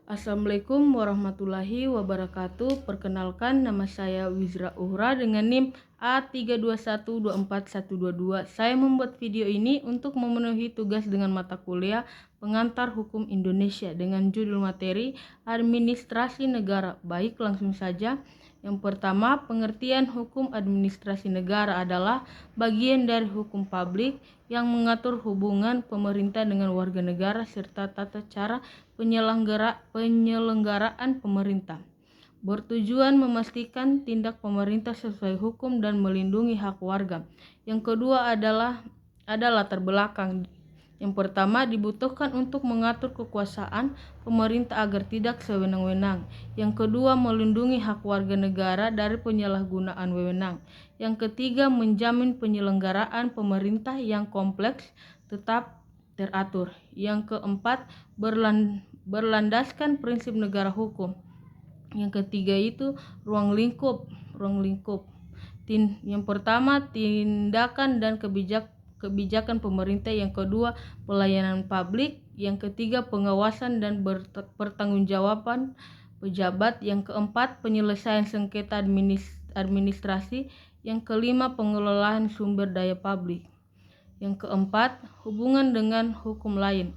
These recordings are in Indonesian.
Assalamualaikum warahmatullahi wabarakatuh. Perkenalkan, nama saya Wizra Uhra dengan NIM A321242122. Saya membuat video ini untuk memenuhi tugas dengan mata kuliah Pengantar Hukum Indonesia dengan judul materi Administrasi Negara. Baik, langsung saja. Yang pertama, pengertian hukum administrasi negara adalah bagian dari hukum publik yang mengatur hubungan pemerintah dengan warga negara serta tata cara penyelenggaraan pemerintah. Bertujuan memastikan tindak pemerintah sesuai hukum dan melindungi hak warga. Yang kedua adalah latar belakang. Yang pertama, dibutuhkan untuk mengatur kekuasaan pemerintah agar tidak sewenang-wenang. Yang kedua, melindungi hak warga negara dari penyalahgunaan wewenang. Yang ketiga, menjamin penyelenggaraan pemerintah yang kompleks tetap teratur. Yang keempat, berlandaskan prinsip negara hukum. Yang ketiga itu ruang lingkup. Yang pertama, tindakan dan kebijakan pemerintah. Yang kedua, pelayanan publik. Yang ketiga, pengawasan dan pertanggungjawaban pejabat. Yang keempat, penyelesaian sengketa administrasi. Yang kelima, pengelolaan sumber daya publik. Yang keempat, hubungan dengan hukum lain.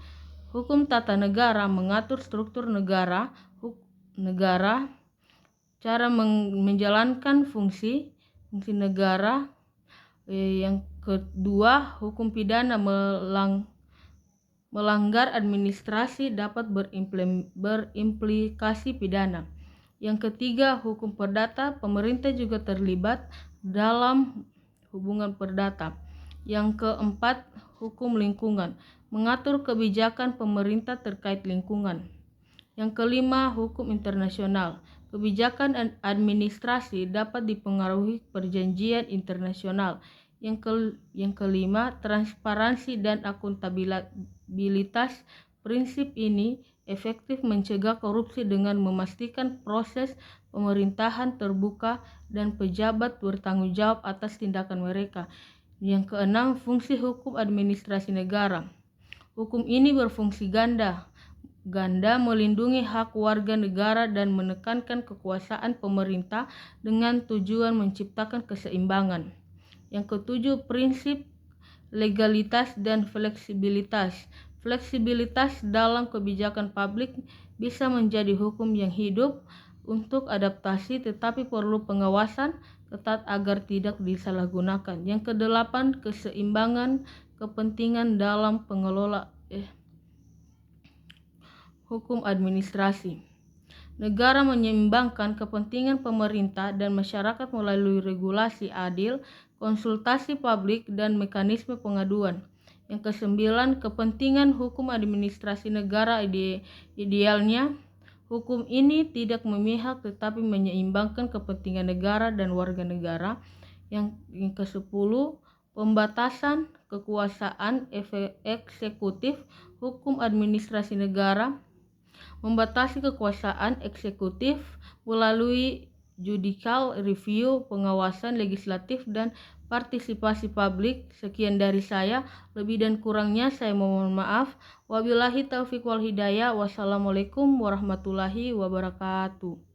Hukum tata negara mengatur struktur negara, cara menjalankan fungsi negara. Yang kedua, hukum pidana melanggar administrasi dapat berimplikasi pidana. Yang ketiga, hukum perdata. Pemerintah juga terlibat dalam hubungan perdata. Yang keempat, hukum lingkungan. Mengatur kebijakan pemerintah terkait lingkungan. Yang kelima, hukum internasional. Kebijakan administrasi dapat dipengaruhi perjanjian internasional. Yang kelima, transparansi dan akuntabilitas. Prinsip ini efektif mencegah korupsi dengan memastikan proses pemerintahan terbuka dan pejabat bertanggung jawab atas tindakan mereka. Yang keenam, fungsi hukum administrasi negara. Hukum ini berfungsi ganda melindungi hak warga negara dan menekankan kekuasaan pemerintah dengan tujuan menciptakan keseimbangan. Yang ketujuh, prinsip legalitas dan fleksibilitas. Fleksibilitas dalam kebijakan publik bisa menjadi hukum yang hidup untuk adaptasi, tetapi perlu pengawasan ketat agar tidak disalahgunakan. Yang kedelapan, keseimbangan kepentingan dalam pengelola hukum administrasi. Negara menyeimbangkan kepentingan pemerintah dan masyarakat melalui regulasi adil, konsultasi publik, dan mekanisme pengaduan. Yang kesembilan, kepentingan hukum administrasi negara. Idealnya, hukum ini tidak memihak tetapi menyeimbangkan kepentingan negara dan warga negara. Yang kesepuluh, pembatasan kekuasaan eksekutif. Hukum administrasi negara membatasi kekuasaan eksekutif melalui judicial review, pengawasan legislatif, dan partisipasi publik. Sekian dari saya, lebih dan kurangnya saya mohon maaf. Wabillahi taufiq wal hidayah. Wassalamualaikum warahmatullahi wabarakatuh.